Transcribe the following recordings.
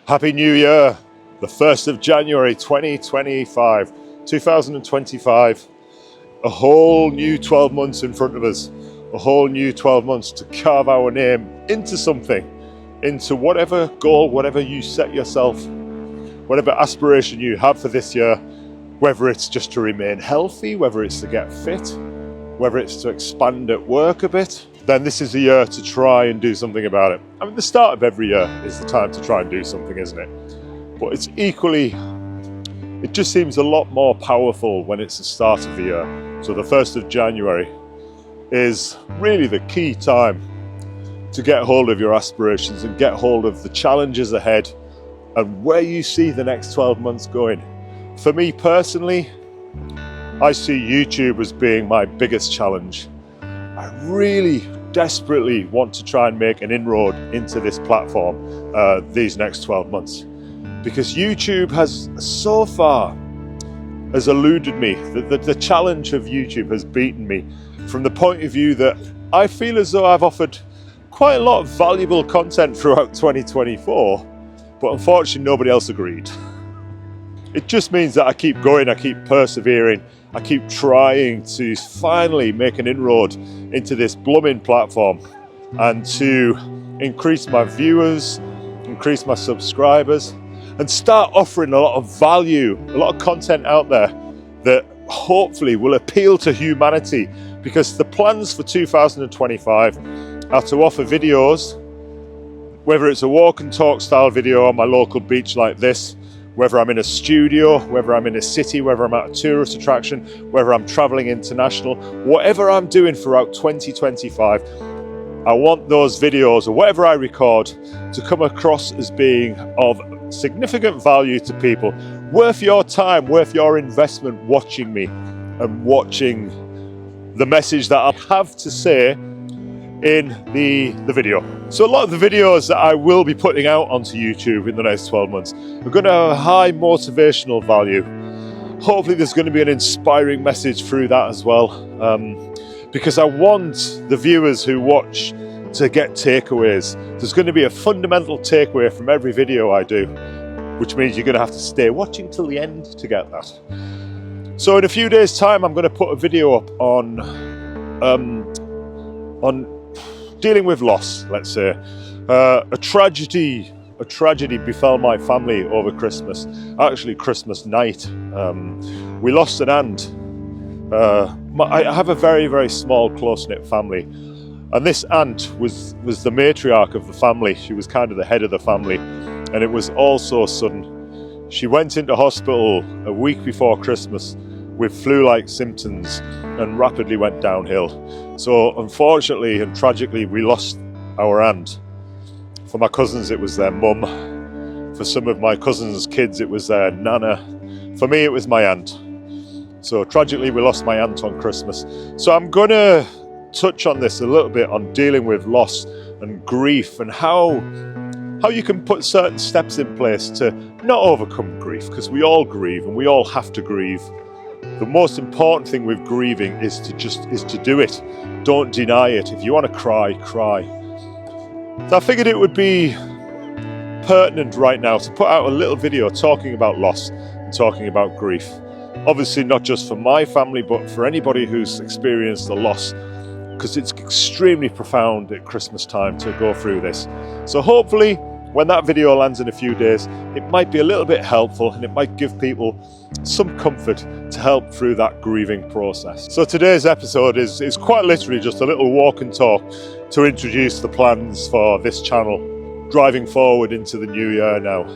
Happy New Year, the 1st of January 2025, 2025, a whole new 12 months in front of us, a whole new 12 months to carve our name into something, into whatever goal, whatever you set yourself, whatever aspiration you have for this year, whether it's just to remain healthy, whether it's to get fit, whether it's to expand at work a bit, then this is the year to try and do something about it. I mean, the start of every year is the time to try and do something, isn't it? But it's equally, it just seems a lot more powerful when it's the start of the year. So the 1st of January is really the key time to get hold of your aspirations and get hold of the challenges ahead and where you see the next 12 months going. For me personally, I see YouTube as being my biggest challenge. I really desperately want to try and make an inroad into this platform these next 12 months, because YouTube has so far has eluded me. The challenge of YouTube has beaten me from the point of view that I feel as though I've offered quite a lot of valuable content throughout 2024, but unfortunately nobody else agreed. It just means that I keep going, I keep persevering, I keep trying to finally make an inroad into this blooming platform and to increase my viewers, increase my subscribers, and start offering a lot of value, a lot of content out there that hopefully will appeal to humanity, because the plans for 2025 are to offer videos, whether it's a walk and talk style video on my local beach like this, whether I'm in a studio, whether I'm in a city, whether I'm at a tourist attraction, whether I'm traveling international, whatever I'm doing throughout 2025, I want those videos or whatever I record to come across as being of significant value to people, worth your time, worth your investment watching me and watching the message that I have to say in the video. So a lot of the videos that I will be putting out onto YouTube in the next 12 months are going to have a high motivational value. Hopefully there's going to be an inspiring message through that as well, because I want the viewers who watch to get takeaways. There's going to be a fundamental takeaway from every video I do, which means you're going to have to stay watching till the end to get that. So in a few days' time, I'm going to put a video up on dealing with loss, let's say. A tragedy befell my family over Christmas, actually Christmas night. We lost an aunt. I have a very, very small, close-knit family, and this aunt was the matriarch of the family. She was kind of the head of the family, and it was all so sudden. She went into hospital a week before Christmas with flu-like symptoms and rapidly went downhill. So unfortunately and tragically, we lost our aunt. For my cousins, it was their mum. For some of my cousins' kids, it was their nana. For me, it was my aunt. So tragically, we lost my aunt on Christmas. So I'm gonna touch on this a little bit, on dealing with loss and grief, and how you can put certain steps in place to not overcome grief, because we all grieve and we all have to grieve. The most important thing with grieving is to do it. Don't deny it. If you want to cry, cry. So I figured it would be pertinent right now to put out a little video talking about loss and talking about grief. Obviously not just for my family, but for anybody who's experienced a loss, because it's extremely profound at Christmas time to go through this. So hopefully when that video lands in a few days, it might be a little bit helpful and it might give people some comfort to help through that grieving process. So today's episode is quite literally just a little walk and talk to introduce the plans for this channel, driving forward into the new year now.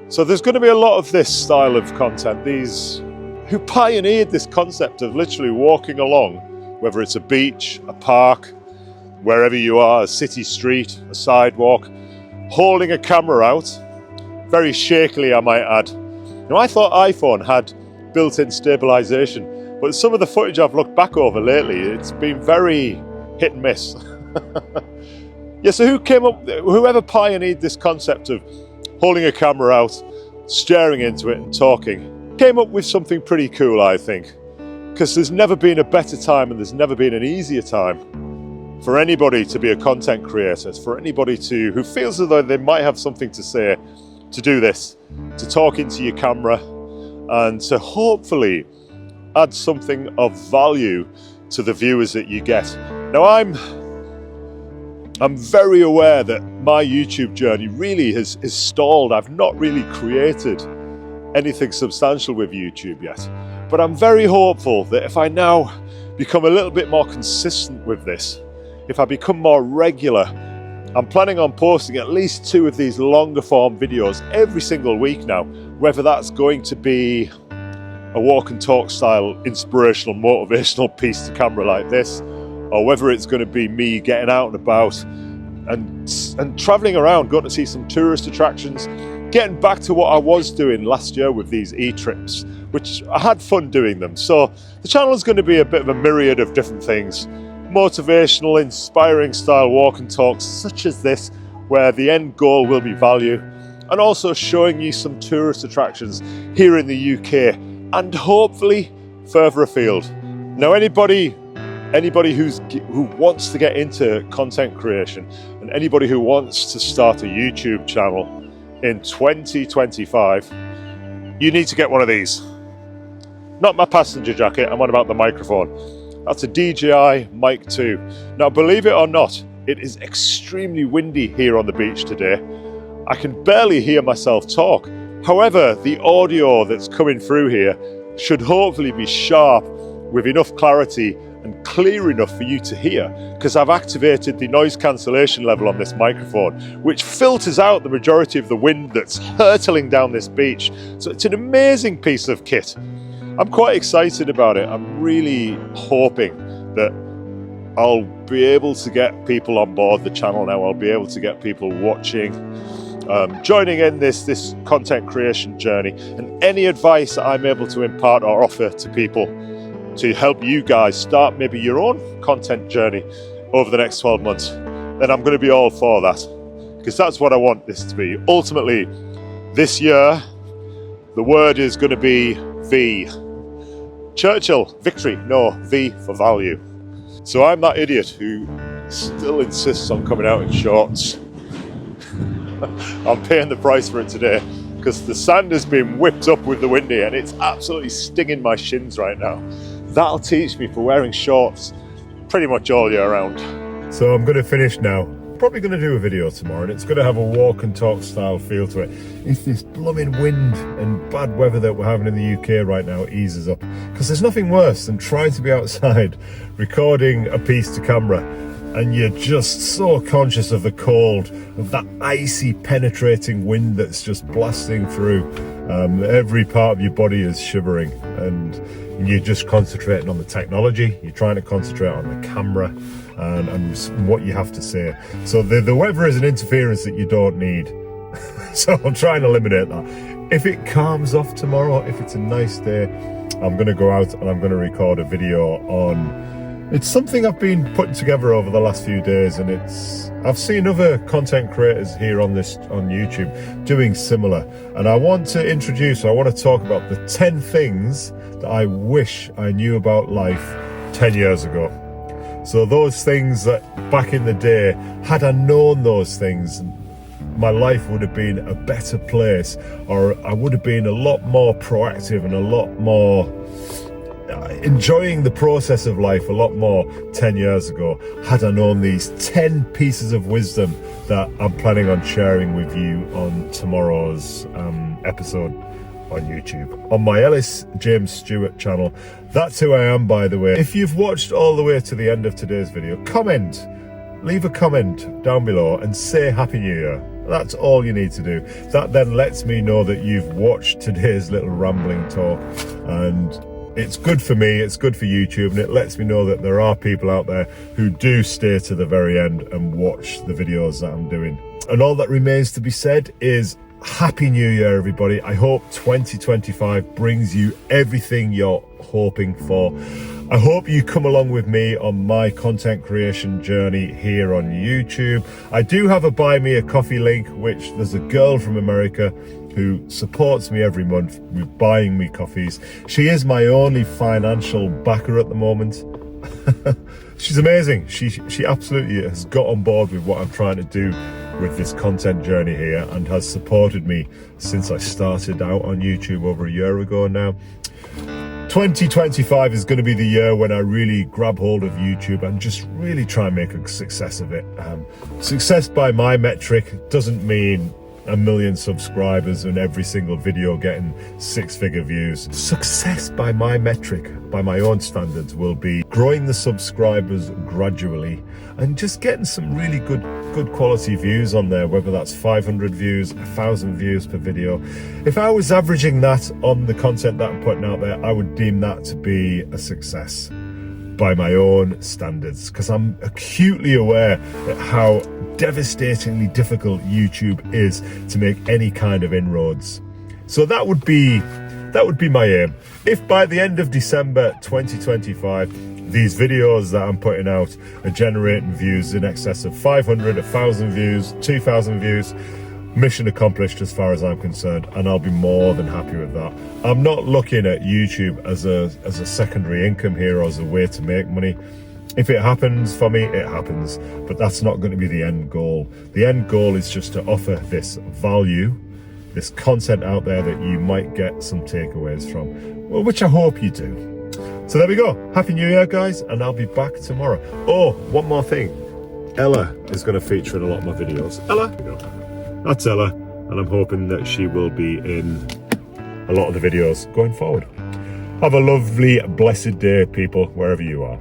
So there's going to be a lot of this style of content. These who pioneered this concept of literally walking along, whether it's a beach, a park, wherever you are, a city street, a sidewalk, holding a camera out, very shakily I might add. Now I thought iPhone had built-in stabilization, but some of the footage I've looked back over lately, it's been very hit and miss. Yeah, so whoever pioneered this concept of holding a camera out, staring into it and talking, came up with something pretty cool, I think, because there's never been a better time and there's never been an easier time for anybody to be a content creator, for anybody who feels as though they might have something to say, to do this, to talk into your camera and to hopefully add something of value to the viewers that you get. Now I'm very aware that my YouTube journey really is stalled. I've not really created anything substantial with YouTube yet, but I'm very hopeful that if I now become a little bit more consistent with this, if I become more regular, I'm planning on posting at least 2 of these longer form videos every single week now, whether that's going to be a walk and talk style inspirational motivational piece to camera like this, or whether it's going to be me getting out and about and traveling around, going to see some tourist attractions, getting back to what I was doing last year with these e-trips, which I had fun doing them. So the channel is going to be a bit of a myriad of different things, motivational, inspiring style walk and talks such as this, where the end goal will be value, and also showing you some tourist attractions here in the UK and hopefully further afield. Now anybody who wants to get into content creation and anybody who wants to start a YouTube channel in 2025, you need to get one of these. Not my passenger jacket, I'm on about the microphone. That's a DJI Mic 2. Now believe it or not, it is extremely windy here on the beach today. I can barely hear myself talk. However, the audio that's coming through here should hopefully be sharp with enough clarity and clear enough for you to hear, because I've activated the noise cancellation level on this microphone, which filters out the majority of the wind that's hurtling down this beach. So it's an amazing piece of kit. I'm quite excited about it. I'm really hoping that I'll be able to get people on board the channel now. I'll be able to get people watching, joining in this content creation journey, and any advice that I'm able to impart or offer to people to help you guys start maybe your own content journey over the next 12 months, then I'm going to be all for that, because that's what I want this to be. Ultimately, this year, the word is going to be V. Churchill, victory, no, V for value. So I'm that idiot who still insists on coming out in shorts. I'm paying the price for it today because the sand has been whipped up with the wind here and it's absolutely stinging my shins right now. That'll teach me for wearing shorts pretty much all year round. So I'm going to finish now. Probably going to do a video tomorrow and it's going to have a walk and talk style feel to it. If this blooming wind and bad weather that we're having in the UK right now eases up, because there's nothing worse than trying to be outside recording a piece to camera and you're just so conscious of the cold, of that icy penetrating wind that's just blasting through. Every part of your body is shivering and you're just concentrating on the technology, you're trying to concentrate on the camera and what you have to say. So the weather is an interference that you don't need. So I'm trying to eliminate that. If it calms off tomorrow, if it's a nice day, I'm going to go out and I'm going to record a video on... It's something I've been putting together over the last few days, and I've seen other content creators here on YouTube doing similar. And I want to talk about the 10 things that I wish I knew about life 10 years ago. So those things that back in the day, had I known those things, my life would have been a better place, or I would have been a lot more proactive and a lot more enjoying the process of life a lot more 10 years ago, had I known these 10 pieces of wisdom that I'm planning on sharing with you on tomorrow's episode on YouTube, on my Ellis James Stewart channel. That's who I am, by the way. If you've watched all the way to the end of today's video, leave a comment down below and say Happy New Year. That's all you need to do. That then lets me know that you've watched today's little rambling talk, and it's good for me, it's good for YouTube, and it lets me know that there are people out there who do stay to the very end and watch the videos that I'm doing. And all that remains to be said is Happy New Year, everybody. I hope 2025 brings you everything you're hoping for. I hope you come along with me on my content creation journey here on YouTube. I do have a Buy Me a Coffee link, which there's a girl from America who supports me every month with buying me coffees. She is my only financial backer at the moment. she's amazing. She absolutely has got on board with what I'm trying to do with this content journey here, and has supported me since I started out on YouTube over a year ago now. 2025 is going to be the year when I really grab hold of YouTube and just really try and make a success of it. Success by my metric doesn't mean 1 million subscribers and every single video getting 6-figure views. Success by my metric, by my own standards, will be growing the subscribers gradually and just getting some really good quality views on there, whether that's 500 views, 1,000 views per video. If I was averaging that on the content that I'm putting out there, I would deem that to be a success by my own standards, because I'm acutely aware at how devastatingly difficult YouTube is to make any kind of inroads. So that would be my aim. If by the end of December 2025 these videos that I'm putting out are generating views in excess of 500, 1,000 views, 2,000 views, mission accomplished as far as I'm concerned, and I'll be more than happy with that. I'm not looking at YouTube as a secondary income here or as a way to make money. If it happens for me, it happens, but that's not going to be the end goal. The end goal is just to offer this value, this content out there that you might get some takeaways from, well, which I hope you do. So there we go. Happy New Year, guys, and I'll be back tomorrow. Oh, one more thing. Ella is going to feature in a lot of my videos. Ella, that's Ella, and I'm hoping that she will be in a lot of the videos going forward. Have a lovely, blessed day, people, wherever you are.